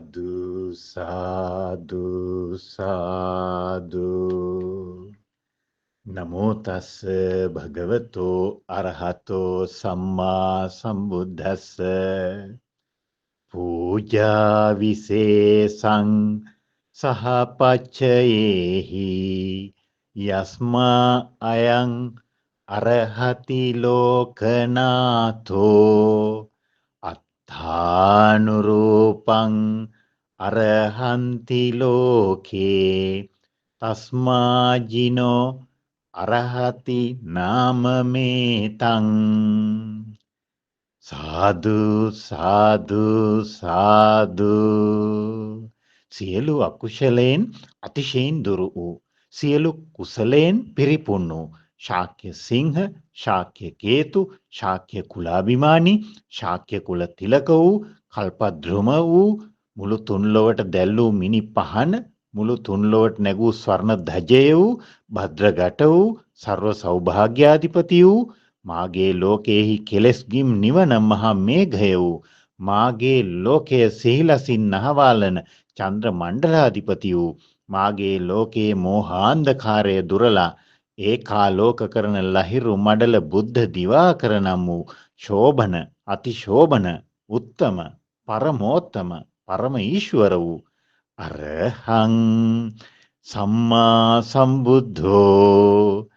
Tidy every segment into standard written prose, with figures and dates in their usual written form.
සාදු සාදු සාදු නමෝ තස්ස භගවතෝ අරහතෝ සම්මා සම්බුද්දස්ස පූජා විශේෂං සහපච්චයේහි යස්මා අයං අරහති ලෝකනාථෝ අත්ථානුරූපං අරහන්ති ලෝකේ තස්මාජිනෝ අරහති නාමමේතං සාදු සාදු සාදු සියලු අකුශලයෙන් අතිශයින් දුරු වූ සියලු කුසලයෙන් පිරිපුන් වූ ශාක්‍ය සිංහ ශාක්‍ය කේතු ශාක්‍ය කුලාභිමානී ශාක්‍ය කුල තිලක වූ කල්පද්‍රුම වූ මුළු තුන්ලොවට දැල්වූ මිනි පහන මුළු තුන්ලොවට නැගූ ස්වර්ණ ධජය වූ භද්‍රගට වූ සර්ව සෞභාග්‍යාධිපති වූ මාගේ ලෝකයෙහි කෙලෙස්ගිම් නිවන මහා මේඝය වූ මාගේ ලෝකය සිහිලසින් නහවාලන චන්ද්‍ර මණ්ඩලාධිපති වූ මාගේ ලෝකයේ මෝහාන්ධකාරය දුරලා ඒකාලෝක කරන ලහිරු මඩල බුද්ධ දිවාකර නම් වූ ශෝභන අතිශෝභන උත්තම පරමෝත්තම පරම ඊශ්වර වූ අරහං සම්මා සම්බුද්ධෝ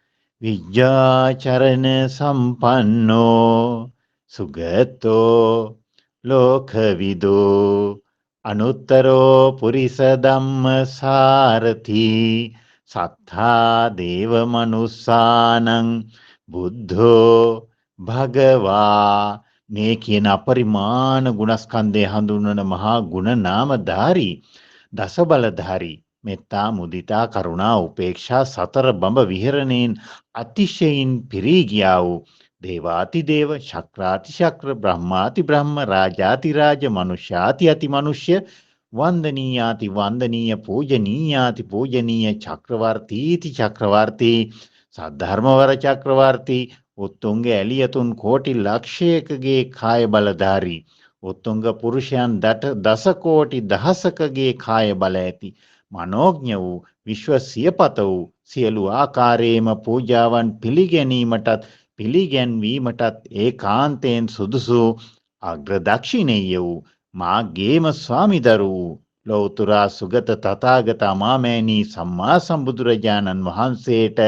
විජ්ජාචරණ සම්පන්නෝ සුගතෝ ලෝකවිදෝ අනුත්තරෝ පුරිස ධම්ම සාරති සත්තා දේව මනුස්සානං බුද්ධෝ භගවා මේ කියන අපරිමාණ ගුණස්කන්ධය හඳුන්වන මහා ගුණ නාමධාරී දස බලධාරී මෙත්තා මුදිතා කරුණා උපේක්ෂා සතර බඹ විහරණයෙන් අතිශයින් පිරී ගියා වූ දේවාති දේව ශක්‍රාති ශක්‍ර බ්‍රහ්මාති බ්‍රහ්ම රාජාති රාජ මනුෂ්‍යාති අති මනුෂ්‍ය වන්දනීයාති වන්දනීය පූජනීයාති පූජනීය චක්‍රවර්තීති චක්‍රවර්තී සද්ධර්මවර චක්‍රවර්තී උත්තුංග ඇලියතුන් කෝටි ලක්ෂයකගේ කාය බලධාරී උත්තුංග පුරුෂයන් දස කෝටි දහසකගේ කාය බල ඇති මනෝඥ වූ විශ්ව සියපත වූ සියලු ආකාරයේම පූජාවන් පිළිගැනීමටත් පිළිගැන්වීමටත් ඒකාන්තයෙන් සුදුසු අග්‍රදක්ෂිණේය වූ මාගේම ස්වාමිදරු වූ ලෞතුරා සුගත තථාගත අමාමෑණී සම්මා සම්බුදුරජාණන් වහන්සේට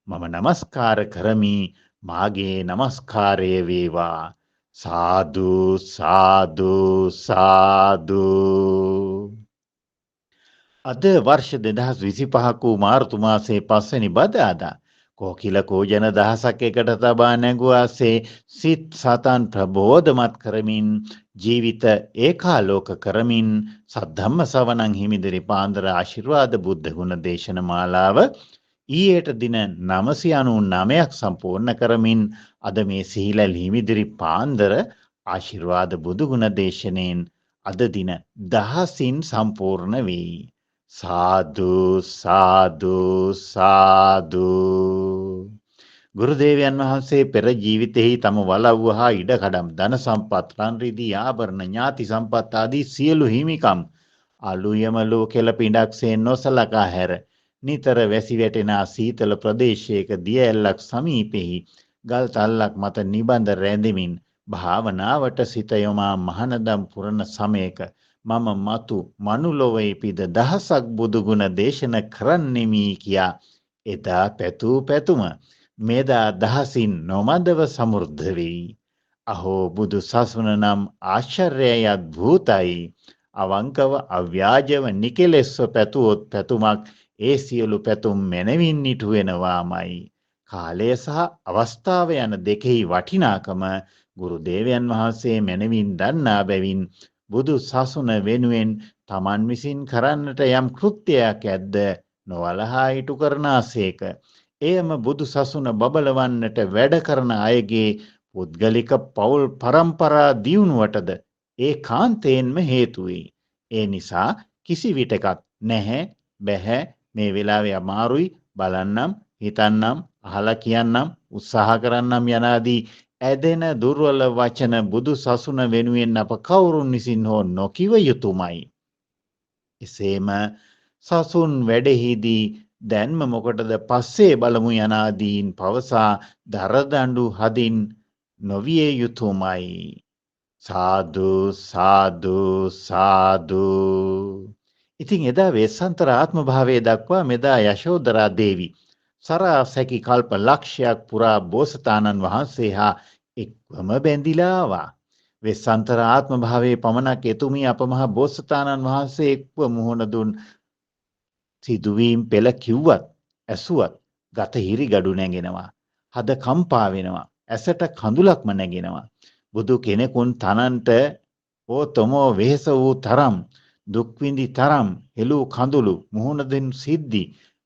මම නමස්කාර කරමි. මාගේ නමස්කාරය වේවා. සාදු සාදු සාදු. අද වර්ෂ 2025 වූ මාර්තු මාසයේ 5 වෙනි බදාදා කෝකිල කෝජන දහසක් එකට තබා නැගුවාසේ සිත් සතන් ප්‍රබෝධමත් කරමින් ජීවිත ඒකාලෝක කරමින් සද්ධම්ම සවණං හිමිදිරි පාන්දර ආශිර්වාද බුද්ධ ගුණ දේශන මාලාව ඊයට දින 999ක් සම්පූර්ණ කරමින් අද මේ සිහිලල් හිමිදිරි පාන්දර ආශිර්වාද බුදු ගුණ දේශනෙන් අද දින 10න් සම්පූර්ණ වෙයි. සාදු සාදු සාදු. ගුරුදේවයන් වහන්සේ පෙර ජීවිතෙහි තම වලව්ව හා ඉඩකඩම් ධන සම්පත් රන් රිදී ආභරණ ඥාති සම්පත් ආදී සියලු හිමිකම් අලුයමලු කෙල පිඬක්සේ නොසලකා හැර නිතර වැසි වැටෙන සීතල ප්‍රදේශයක දිය ඇල්ලක් සමීපෙහි ගල් තල්ලක් මත නිබඳ රැඳෙමින් භාවනාවට සිත යොමා මහනදම් පුරන සමයක මම මතු මනුලොවේ පිද දහසක් බුදුගුණ දේශන කරන්නෙමි කියා එදා පැතූ පැතුම මෙදා දහසින් නොමදව සමෘද්ධ වෙයි. අහෝ බුදු සසුන නම් ආශ්චර්යයත් භූතයි. අවංකව අව්‍යාජව නිකෙලෙස්ව පැතුවොත් පැතුමක් ඒ සියලු පැතුම් මැනවින් නිටු වෙනවාමයි. කාලය සහ අවස්ථාව යන දෙකෙහි වටිනාකම ගුරු දේවයන් වහන්සේ මැනවින් දන්නා බැවින් බුදු සසුන වෙනුවෙන් තමන් විසින් කරන්නට යම් කෘත්‍යයක් ඇද්ද නොවලහා ඉටු කරනාසේක. එයම බුදු සසුන බබලවන්නට වැඩ කරන අයගේ පුද්ගලික පවුල් පරම්පරා දියුණුවටද ඒකාන්තයෙන්ම හේතු වෙයි. ඒ නිසා කිසි විටකත් නැහැ බැහැ මේ වෙලාවේ අමාරුයි බලන්නම් හිතන්නම් අහලා කියන්නම් උත්සාහ කරන්නම් යනාදී ඇදෙන දුර්වල වචන බුදු සසුන වෙනුවෙන් අප කවුරුන් විසින් හෝ නොකිව යුතුමයි. එසේම සසුන් වැඩෙහිදී දැන්ම මොකටද පස්සේ බලමු යනාදීන් පවසා දරදඬු හදින් නොවිය යුතුමයි. සාදු සාදු සාදු. ඉතින් එදා වෙස්සන්තර ආත්ම භාවයේ දක්වා මෙදා යශෝදරා දේවි සරා සැකි කල්ප ලක්ෂයක් පුරා බෝසතාණන් වහන්සේ හා එක්වම බැඳිලා ආවා. වෙස්සන්තර ආත්ම භාවයේ පමණක් එතුමිය අප මහ බෝසතාණන් වහන්සේ එක්ව මුහුණ දුන් සිදුවීම් පෙළ කිව්වත් ඇසුවත් ගත හිරිගඩු නැගෙනවා. හද කම්පා වෙනවා. ඇසට කඳුලක්ම නැගෙනවා. බුදු කෙනෙකුන් තනන්ට ඕතොමෝ වෙහෙස වූ තරම් දුක්විඳි තරම් හෙළූ කඳුළු මුහුණ දෙන් සිද්ධි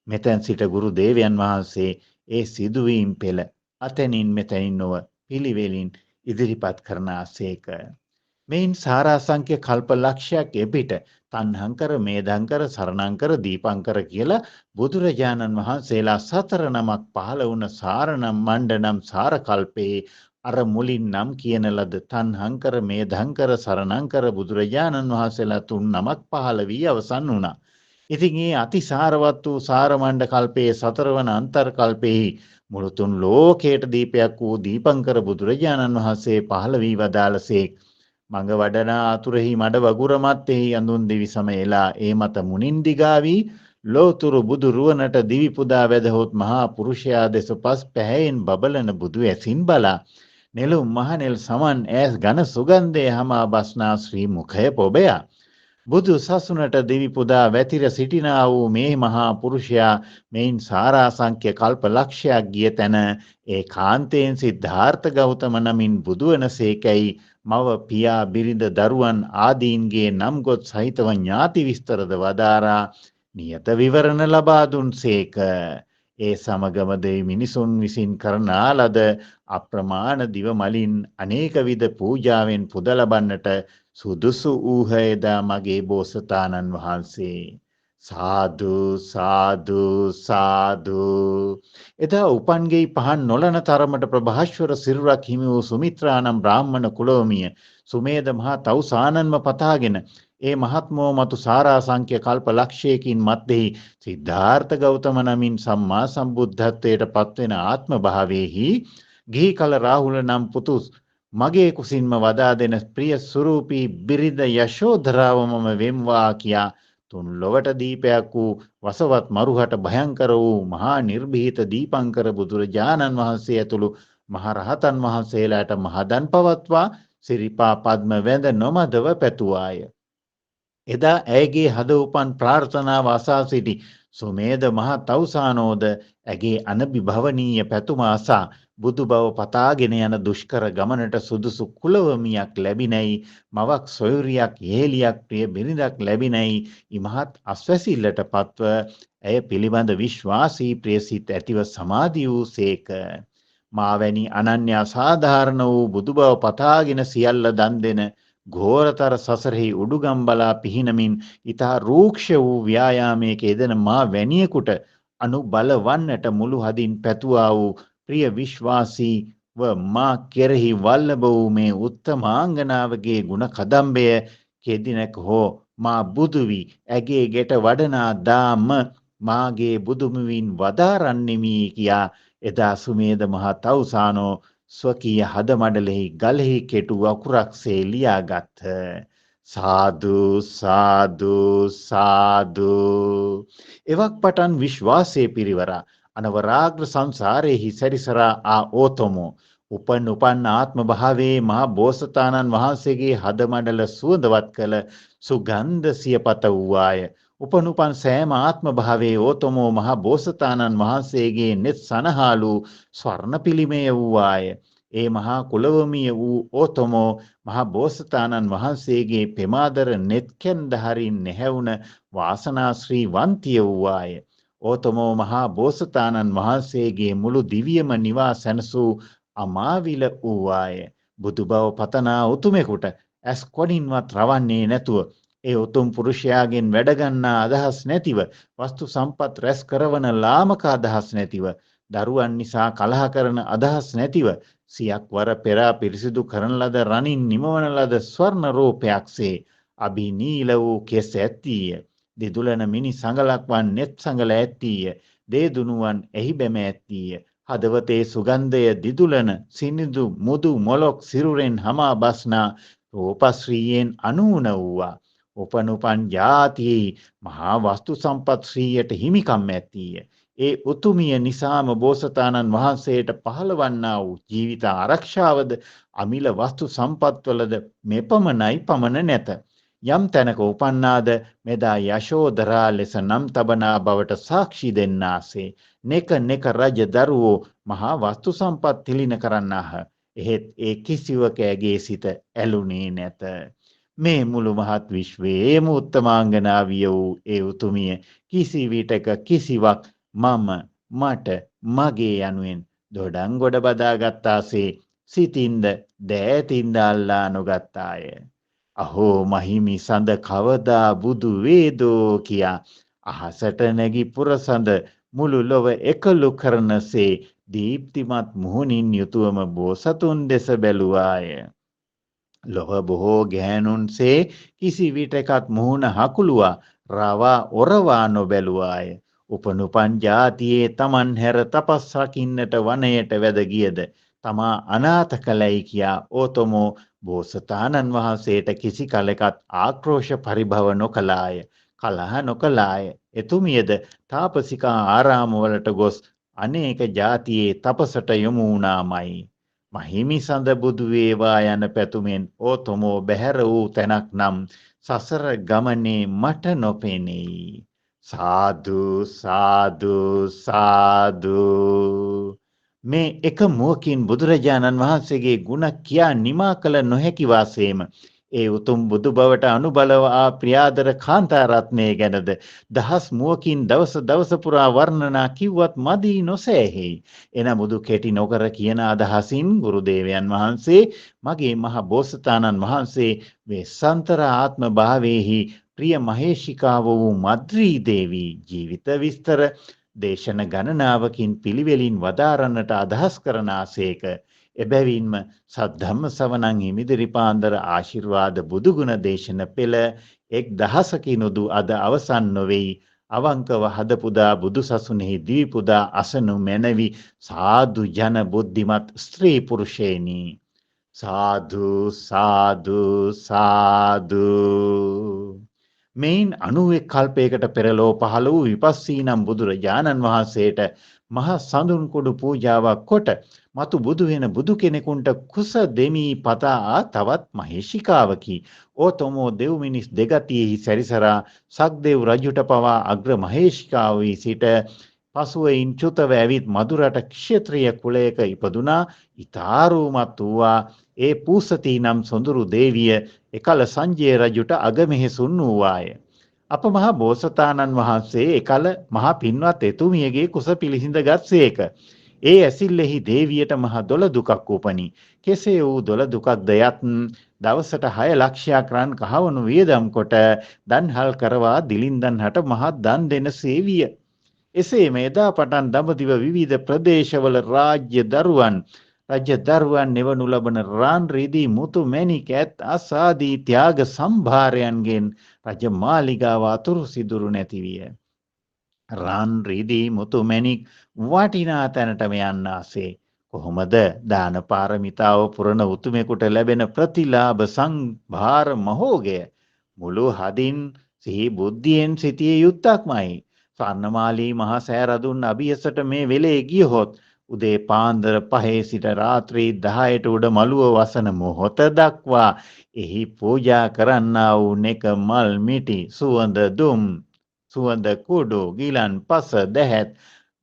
මෙතැන් සිට ගුරු දේවයන් වහන්සේ ඒ සිදුවීම් පෙළ අතැනින් මෙතැනින් නොව පිළිවෙලින් ඉදිරිපත් කරනාසේක. මෙයින් සාරාසංඛ්‍ය කල්ප ලක්ෂයක් එපිට තණ්හංකර මේධංකර සරණංකර දීපංකර කියලා බුදුරජාණන් වහන්සේලා සතර නමක් පහළ වුණ සාරනම් මණ්ඩනම් සාරකල්පේ අර මුලින් නම් කියන ලද තණ්හංකර මේධංකර සරණංකර බුදුරජාණන් වහන්සේලා තුන් නමක් පහළ වී අවසන් වුණා. ඉතින් මේ අතිසාරවත් වූ සාරමණ්ඩ කල්පයේ සතරවන අන්තර් කල්පෙහි මුළු තුන් ලෝකයට දීපයක් වූ දීපංකර බුදුරජාණන් වහන්සේ පහළ වී වදාළසේක්. මඟ වඩනා අතුරෙහි මඩ වගුර මත්තෙහි අඳුන් දිවි සමයලා ඒ මත මුනින් දිගාවී ලෝතුරු බුදු රුවනට දිවි පුදා වැදහොත් මහා පුරුෂයා දෙස පස් පැහැයෙන් බබලන බුදු ඇසින් බලා නෙළුම් මහනෙල් සමන් ඈස් ඝන සුගන්ධයේ හමා බස්නා ශ්‍රී මුඛය පොබයා බුදු සසුනට දිවි පුදා වැතිර සිටිනා වූ මේ මහා පුරුෂයා මෙයින් සාරාසංඛ්‍ය කල්ප ලක්ෂයක් ගිය තැන ඒ කාන්තයෙන් සිද්ධාර්ථ ගෞතම නමින් බුදුවනසේකැයි මව පියා බිරිඳ දරුවන් ආදීන්ගේ නම් ගොත් සහිතව ඥාති විස්තරද වදාරා නියත විවරණ ලබා දුන්සේක. ඒ සමගම දෙවි මිනිසුන් විසින් කරනා ලද අප්‍රමාණ දිව මලින් අනේක විද පූජාවෙන් පුද ලබන්නට සුදුසු වූහ එදා මගේ බෝසතාණන් වහන්සේ. සාදු සාදු සාදු. එදා උපන්ගෙයි පහන් නොලන තරමට ප්‍රභාස්වර සිරුරක් හිමි වූ සුමිත්‍රානම් බ්‍රාහ්මණ කුලෝමිය සුමේද මහා තවුසානන්ම පතාගෙන ඒ මහත්මෝ මතු සාරාසංඛ්‍ය කල්ප ලක්ෂයකින් මැද්දෙහි සිද්ධාර්ථ ගෞතම නමින් සම්මා සම්බුද්ධත්වයට පත්වෙන ආත්ම භාවයේහි ගිහි කල රාහුල නම් පුතු මගේ කුසින්ම වදා දෙන ප්‍රිය ස්වරූපී බිරිඳ යශෝධරාව මම වෙම්වා කියා තුන් ලොවට දීපයක් වූ වසවත් මරුහට භයංකර වූ මහා නිර්භීත දීපංකර බුදුරජාණන් වහන්සේ ඇතුළු මහරහතන් වහන්සේලාට මහදන් පවත්වා සිරිපා පද්ම වැඳ නොමදව පැතුවාය. එදා ඇයගේ හද උපන් ප්‍රාර්ථනාව අසා සිටි සුමේද මහ තවුසානෝද ඇගේ අනබිභවනීය පැතුම අසා බුදු බව පතාගෙන යන දුෂ්කර ගමනට සුදුසු කුලවමියක් ලැබිනැයි මවක් සොයුරියක් යෙහෙලියක් ප්‍රිය බිරිඳක් ලැබිනැයි ඉමහත් අස්වැසිල්ලට පත්ව ඇය පිළිබඳ විශ්වාසී ප්‍රියසිත ඇතිව සමාධි වූ සේක. මාවැනි අනන්‍ය අසාධාරණ වූ බුදු බව පතාගෙන සියල්ල දන් දෙන ඝෝරතර සසරෙහි උඩුගම් බලා පිහිනමින් ඊතා රූක්ෂ වූ ව්‍යායාමයක යෙදෙන මා වැනියෙකුට අනුබල වන්නට මුළු හදින් පැතුවා වූ ප්‍රිය විශ්වාසී ව මා කෙරෙහි වල්ලභ වූ මේ උත්තමාංගනාවගේ ගුණ කදම්බය කෙදිනක හෝ මා බුදු වී ඇගේ ගෙට වඩනා දාම මාගේ බුදුමුවින් වදාරන්නෙමි කියා එදා සුමේද මහ තවුසානෝ ස්වකීය හද මඩලෙහි ගලෙහි කෙටු අකුරක්සේ ලියාගත්හ. සාදු සාදු සාදු. එවක් පටන් විශ්වාසයේ පිරිවරා අනවරාග්‍ර සංසාරයේහි සැරිසරා ආ ඕතමෝ උපන් ආත්ම භාවයේ මහා බෝසතාණන් වහන්සේගේ හද මඩල සුවඳවත් කළ සුගන්ධ සියපත වූවාය. උපන් සෑම ආත්ම භාවයේ ඕතමෝ මහා බෝසතාණන් වහන්සේගේ නෙත් සනහාලු ස්වර්ණ පිළිමය වූවාය. ඒ මහා කුලවමිය වූ ඕතමෝ මහා බෝසතාණන් වහන්සේගේ පෙමාදර නෙත් කැන්දහරින් නැහැවුන වාසනාශ්‍රී වන්තිය වූවාය. ඕතමෝ මහා බෝසතාණන් වහන්සේගේ මුළු දිවියම නිවා සැනසූ අමාවිල වූවාය. බුදු බව පතනා උතුමෙකුට ඇස් කොඩින්වත් රවන්නේ නැතුව ඒ උතුම් පුරුෂයාගෙන් වැඩගන්නා අදහස් නැතිව වස්තු සම්පත් රැස් කරවන ලාමක අදහස් නැතිව දරුවන් නිසා කලහ කරන අදහස් නැතිව සියක් වර පෙරා පිරිසිදු කරන ලද රණින් නිමවන ලද ස්වර්ණ රූපයක්සේ අභිනීල වූ කෙස් ඇත්තීය. දෙදුලන මිනි සඟලක් වන් නෙත් සඟල ඇත්තීය. දේදුනුවන් එහි බැම ඇත්තීය. හදවතේ සුගන්ධය දිදුලන සිනිදු මුදු මොලොක් සිරුරෙන් හමා බස්නා රූපශ්‍රීයෙන් අනූන වූවා. උපනුපන් ජාතියෙහි මහා වස්තු සම්පත් ශ්‍රීයට හිමිකම් ඇත්තීය. ඒ උතුමිය නිසාම බෝසතාණන් වහන්සේට පහළවන්නා වූ ජීවිත ආරක්ෂාවද අමිල වස්තු සම්පත්වලද මෙපමණයි පමණ නැත. යම් තැනක උපන්නාද මෙදා යශෝදරා ලෙස නම් තබනා බවට සාක්ෂි දෙන්නාසේ නෙක රජ දරුවෝ මහා වස්තු සම්පත් තිලින කරන්නාහ. එහෙත් ඒ කිසිවක ඇගේ සිත ඇලුනේ නැත. මේ මුළු මහත් විශ්වයේම උත්තමාංගනාවිය වූ ඒ උතුමිය කිසි විටක කිසිවක් මම මට මගේ යනුවෙන් දොඩම් ගොඩ බදාගත්තාසේ සිතින්ද දෑතින්ද අල්ලා නොගත්තාය. අහෝ මහිමි සඳ කවදා බුදු වේදෝ කියා අහසට නැගි පුරසඳ මුළු ලොව එකලු කරනසේ දීප්තිමත් මුහුණින් යුතුවම බෝසතුන් දෙස බැලුවාය. ලොව බොහෝ ගෑනුන්සේ කිසි විටකත් මුහුණ හකුළුවා රවා ඔරවා නොබැලුවාය. උපනුපන් ජාතියේ තමන් හැර තපස් රකින්නට වනයට වැද ගියද තමා අනාථ කළයි කියා ඕතොමෝ බෝසතාණන් වහන්සේට කිසි කලෙකත් ආක්‍රෝෂ පරිභව නොකළාය. කලහ නොකළාය. එතුමියද තාපසිකා ආරාමවලට ගොස් අනේක ජාතියේ තපසට යොමු වුණාමයි. මහිමි සඳ බුදු වේවා යන පැතුමෙන් ඕතොමෝ බැහැර වූ තැනක් නම් සසර ගමනේ මට නොපෙනෙයි. සාදු සාදු සාදු. මේ එක මුවකින් බුදුරජාණන් වහන්සේගේ ගුණ කියා නිමා කළ නොහැකි වාසේම ඒ උතුම් බුදු බවට අනුබලව ආ ප්‍රියාදර කාන්තාරත්නය ගැනද දහස් මුවකින් දවස පුරා වර්ණනා කිව්වත් මදි නොසෑහෙයි. එනමුදු කෙටි නොකර කියන අදහසින් ගුරුදේවයන් වහන්සේ මගේ මහ බෝසතාණන් වහන්සේ වෙස්සන්තර ආත්ම භාවයේහි ප්‍රිය මහේෂිකාව වූ මද්‍රී දේවී ජීවිත විස්තර දේශන ගණනාවකින් පිළිවෙලින් වදාරන්නට අදහස් කරනාසේක. එබැවින්ම සද්ධම්ම සවනං හිමිදිරි පාන්දර ආශිර්වාද බුදුගුණ දේශන පෙළ 1000කිනුදු අද අවසන් නොවේයි. අවංකව හදපුදා බුදු සසුනේහි දීපුදා අසනු මැනවි සාදු ජන බුද්ධිමත් ස්ත්‍රී පුරුෂේනි. සාදු සාදු සාදු. මෙයින් 91 කල්පයකට පෙර ලෝ පහළ වූ විපස්සී නම් බුදුරජාණන් වහන්සේට මහ සඳුන් කුඩු පූජාවක් කොට මතු බුදු වෙන බුදු කෙනෙකුන්ට කුස දෙමී පතා තවත් මහේශිකාවකි. ඕතොමෝ දෙව් මිනිස් දෙගතියෙහි සැරිසරා සක්දෙව් රජුට පවා අග්‍ර මහේශිකාව වී සිට පසුවයින් චුතව ඇවිත් මදුරට ක්ෂත්‍රීය කුලයක ඉපදුනා. ඉතාරුමත් වූවා ඒ පූසති නම් සොඳුරු දේවිය එකල සංජය රජුට අගමෙහෙසුන් වූවාය. අප මහා බෝසතාණන් වහන්සේ එකල මහා පින්වත් එතුමියගේ කුස පිළිසිඳ ගත්සේක. ඒ ඇසිල්ලෙහි දේවියට මහා දොළ දුකක් උපනි. කෙසේ වූ දොළ දුකක්ද යත් දවසට 6 ලක්ෂයක් රන් කහවණු වියදම් කොට දන්හල් කරවා දිලින්දන් හට මහත් දන් දෙන සේවිය. එසේම එදා පටන් දඹදිව විවිධ ප්‍රදේශවල රාජ්‍ය දරුවන් රජ දරුවන් නිවනු ලබන රාන් රිදී මුතු මැණික් ඇත් අසාදී ත්‍යාග සම්භාරයන්ගෙන් රජ මාලිගාව අතුරු සිදුරු නැති විය. රාන් රිදී මුතු මැණික් වටිනා තැනටම යන්නාසේ කොහොමද දාන පාරමිතාව පුරන උතුමෙකුට ලැබෙන ප්‍රතිලාභ සංභාර මහෝගය මුළු හදින් සිහි බුද්ධියෙන් සිටිය යුත්තක්මයි. ස්වර්ණමාලී මහා සෑරදුන් අභියසට මේ වෙලේ ගියහොත් උදේ පාන්දර 5 සිට රාත්‍රී 10ට උඩ මළුව වසන මොහොත දක්වා එහි පූජා කරන්නා වූ නෙක මල් මිටි සුවඳ දුම් සුවඳ කුඩු ගිලන් පස දැහැත්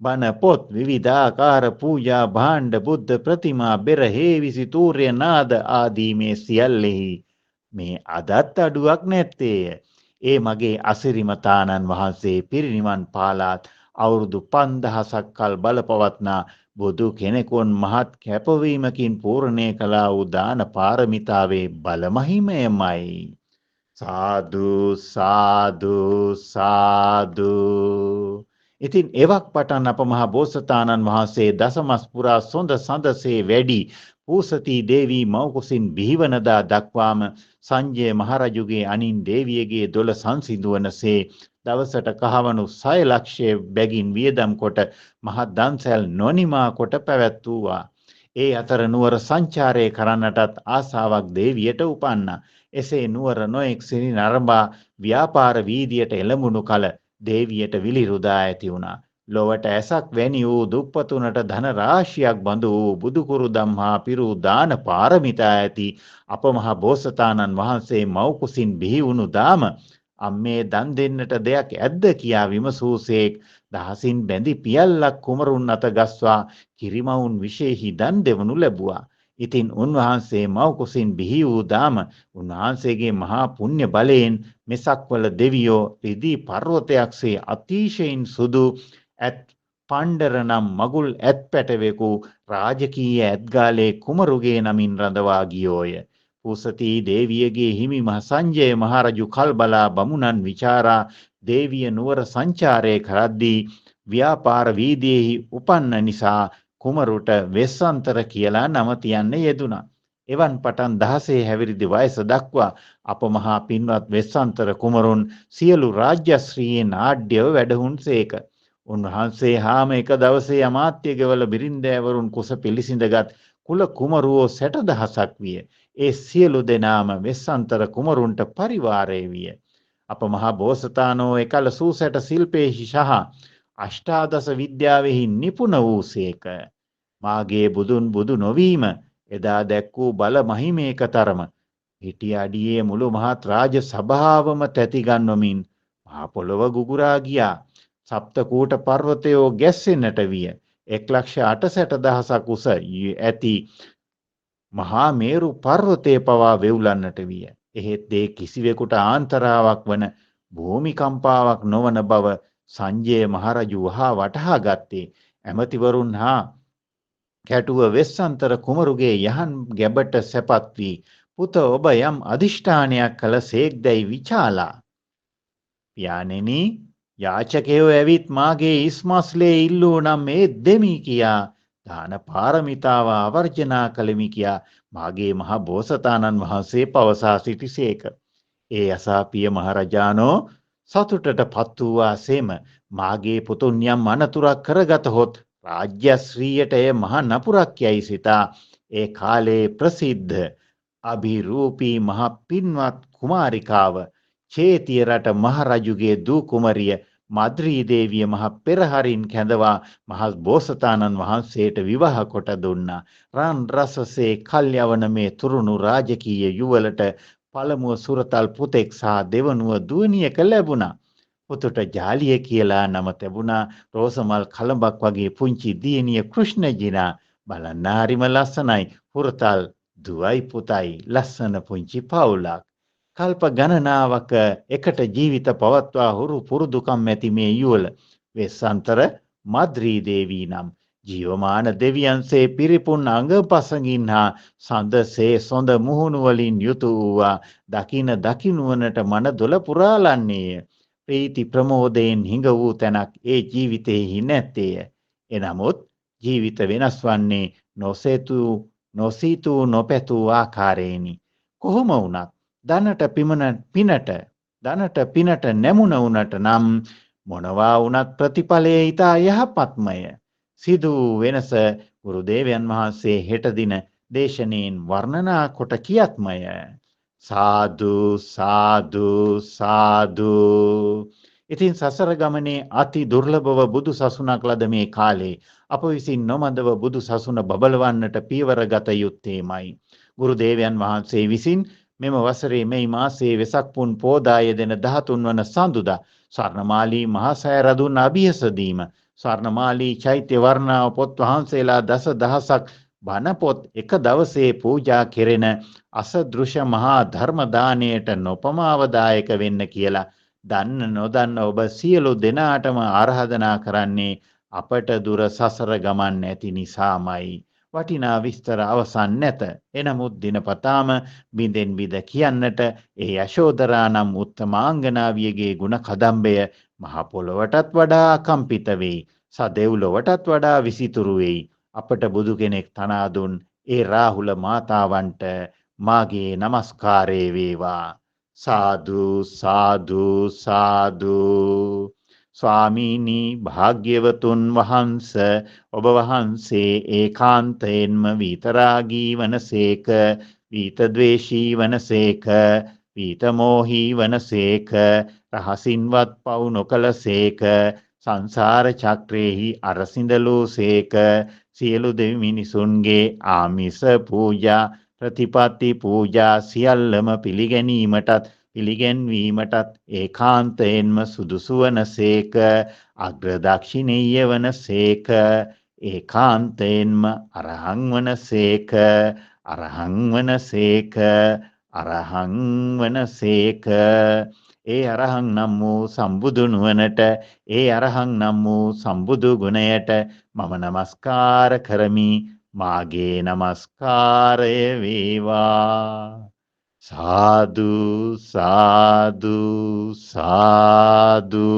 බණ පොත් විවිධාකාර පූජා භාණ්ඩ බුද්ධ ප්‍රතිමා බෙර හේවිසි තූර්ය නාද ආදී මේ සියල්ලෙහි මේ අදත් අඩුවක් නැත්තේය. ඒ මගේ අසිරිමතාණන් වහන්සේ පිරිනිවන් පාලාත් අවුරුදු 5000ක් කල් බලපවත්නා බුදු කෙනෙකුන් මහත් කැපවීමකින් පූර්ණේ කළා වූ දාන පාරමිතාවේ බලමහිමයමයි. සාදු සාදු සාදු. ඉතින් එවක් පටන් අප මහ බෝසතාණන් වහන්සේ දසමස් පුරා සොඳ සඳසේ වැඩි පූසති දේවී මව්කුසින් බිහිවනදා දක්වාම සංජය මහරජුගේ අනින් දේවියගේ දොළ සංසිඳුවනසේ දවසට කහවණු 6 ලක්ෂය බැගින් වියදම් කොට මහත් දන්සැල් නොනිමා කොට පැවැත්වුවා. ඒ අතර නුවර සංචාරය කරන්නටත් ආසාවක් දේවියට උපන්නා. එසේ නුවර නොඑක් සිරි නරඹා ව්‍යාපාර වීදියට එළඹුණු කල දේවියට විලිරුදා ඇති වුණා. ලොවට ඇසක් වැනි වූ දුප්පතුනට ධන රාශියක් බඳු වූ බුදුකුරුදම් හා පිරූ දාන පාරමිතා ඇති අපමහ බෝසතාණන් වහන්සේ මව්කුසින් බිහි වුණු දාම අම්මේ දන් දෙන්නට දෙයක් ඇද්ද කියා විමසූසේක් දහසින් බැඳි පියල්ලක් කුමරුන් අත ගස්වා කිරිමවුන් විශේෂි දන් දෙවනු ලැබුවා. ඉතින් උන්වහන්සේ මව්කුසින් බිහි වූ දාම උන්වහන්සේගේ මහා පුණ්‍ය බලයෙන් මෙසක්වල දෙවියෝ රිදී පර්වතයක්සේ අතිශයින් සුදු ඇත් පණ්ඩර නම් මගුල් ඇත් පැටවෙකු රාජකීය ඇත්ගාලේ කුමරුගේ නමින් රඳවා ගියෝය. පූසතී දේවියගේ හිමි මහ සංජය මහරජු කල්බලා බමුණන් විචාරා දේවිය නුවර සංචාරය කරද්දී ව්‍යාපාර වීදියෙහි උපන්න නිසා කුමරුට වෙස්සන්තර කියලා නම තියන්න යෙදුණා. එවන් පටන් 16 හැවිරිදි වයස දක්වා අප මහා පින්වත් වෙස්සන්තර කුමරුන් සියලු රාජ්‍යශ්‍රීයේ නාඩ්‍යව වැඩහුන්සේක. උන්වහන්සේ හාම එක දවසේ අමාත්‍ය ගෙවල බිරින්දෑවරුන් කුස පිළිසිඳගත් කුල කුමරුවෝ 60,000ක් විය. ඒ සියලු දෙනාම වෙස්සන්තර කුමරුන්ට පරිවාරය විය. අප මහා බෝසතාණෝ එකල සූසැට ශිල්පේහි සහ අෂ්ටාදස විද්‍යාවෙහි නිපුණ වූසේක. මාගේ බුදුන් බුදු නොවීම එදා දැක් වූ බල මහිමේක තරම හිටිය අඩියේ මුළු මහත් රාජ සභාවම තැතිගන්වමින් මහ පොළොව ගුගුරා ගියා. සප්තකූට පර්වතයෝ ගැස්සෙන්නට විය. 1,60,000ක් උස ඇති මහා මේරු පර්වතය පවා වෙවුලන්නට විය. එහෙත් ඒ කිසිවෙකුට ආන්තරාවක් වන භූමිකම්පාවක් නොවන බව සංජය මහරජු වහා වටහා ගත්තේ ඇමතිවරුන් හා කැටුව වෙස්සන්තර කුමරුගේ යහන් ගැබට සැපත් වී පුත ඔබ යම් අදිෂ්ඨානයක් කළ සේක්දැයි විචාලා. පියාණෙනි යාචකයෝ ඇවිත් මාගේ ඉස්මස්ලේ ඉල්ලූ නම් ඒ දෙමි කියා දාන පාරමිතාව අවර්ජනා කළෙමි කියා මාගේ මහ බෝසතාණන් වහන්සේ පවසා සිටිසේක. ඒ අසාපිය මහරජාණෝ සතුටට පත් වූවාසේම මාගේ පුතුන් යම් අනතුරක් කරගතහොත් රාජ්‍යශ්‍රීයට එය මහ නපුරක් යයි සිතා ඒ කාලේ ප්‍රසිද්ධ අභිරූපී මහ පින්වත් කුමාරිකාව චේතිය රට මහරජුගේ දූ කුමරිය මද්‍රී දේවිය මහ පෙරහරින් කැඳවා මහ බෝසතාණන් වහන්සේට විවාහ කොට දුන්නා. රන් රසසේ කල්යවන මේ තුරුණු රාජකීය යුවලට පළමුව සුරතල් පුතෙක් සහ දෙවනුව දුවනියක ලැබුණා. පුතුට ජාලිය කියලා නම තැබුණා. රෝසමල් කලඹක් වගේ පුංචි දියණිය කෘෂ්ණජිනා බලන්න හරිම ලස්සනයි. හුරතල් දුවයි පුතයි ලස්සන පුංචි පවුලක්. කල්ප ගණනාවක එකට ජීවිත පවත්වා හුරු පුරුදුකම් ඇති මේ යුවල වෙස්සන්තර මද්‍රී දේවී නම් ජීවමාන දෙවියන්සේ පිරිපුන් අඟපසඟින් හා සඳසේ සොඳ මුහුණු වලින් යුතු වූවා දකිනුවනට මන දොළ පුරාලන්නේය. ප්‍රීති ප්‍රමෝදයෙන් හිඟ වූ තැනක් ඒ ජීවිතයෙහි නැත්තේය. එනමුත් ජීවිත වෙනස් වන්නේ නොසිතූ නොපැතූ ආකාරයෙනි. කොහොම වුණත් දනට පිනට නැමුණ වුණට නම් මොනවා වුණත් ප්‍රතිඵලය ඊතා යහපත්මය. සිදු වෙනස ගුරුදේවයන් වහන්සේ හෙට දින දේශනෙන් වර්ණනා කොට කියත්මය. සාදු සාදු සාදු. ඉතින් සසර ගමනේ අති දුර්ලභව බුදු සසුනක් ලද මේ කාලේ අප විසින් නොමදව බුදු සසුන බබලවන්නට පියවර ගත යුත්තේමයි. ගුරුදේවයන් වහන්සේ විසින් මෙම වසරේ මේ මාසයේ වෙසක් පුන් පෝදාය දෙන 13 වන සඳුදා ස්වර්ණමාලී මහා සෑ රදුන් අභියසදීම ස්වර්ණමාලී චෛත්‍ය වර්ණාව පොත් වහන්සේලා දස දහසක් බණ පොත් එක දවසේ පූජා කෙරෙන අසදෘශ්‍ය මහා ධර්ම දාණයට නොපමාවදායක වෙන්න කියලා දන්න නොදන්න ඔබ සියලු දෙනාටම ආරාධනා කරන්නේ අපට දුර සසර ගමන් නැති නිසාමයි. වටිනා විස්තර අවසන් නැත. එනමුත් දිනපතාම බිඳෙන් බිඳ කියන්නට ඒ යශෝදරා නම් උත්තමාංගනාවියගේ ගුණ කදම්බය මහ පොළොවටත් වඩා කම්පිත වෙයි. සදෙව්ලොවටත් වඩා විසිතුරු වෙයි. අපට බුදු කෙනෙක් තනා දුන් ඒ රාහුල මාතාවන්ට මාගේ নমස්කාරය වේවා. සාදු සාදු සාදු. ස්වාමීනි භාග්‍යවතුන් වහන්ස ඔබ වහන්සේ ඒකාන්තයෙන්ම විතරාගී වනසේක, විතද්වේෂී වනසේක, විතමෝහී වනසේක, රහසින්වත් පව් නොකලසේක, සංසාර චක්‍රයෙහි අරසිඳලූසේක, සියලු දෙවි මිනිසුන්ගේ ආමිස පූජා ප්‍රතිපත්ති පූජා සියල්ලම පිළිගැනීමටත් පිළිගැන්වීමටත් ඒකාන්තයෙන්ම සුදුසු වනසේක, අග්‍රදක්ෂිණීය වනසේක, ඒකාන්තයෙන්ම අරහං වනසේක, අරහං වනසේක, අරහං වනසේක. ඒ අරහං නම් වූ සම්බුදු නුවණට, ඒ අරහං නම් වූ සම්බුදු ගුණයට මම නමස්කාර කරමි. මාගේ නමස්කාරය වේවා. සාදු සාදු සාදු.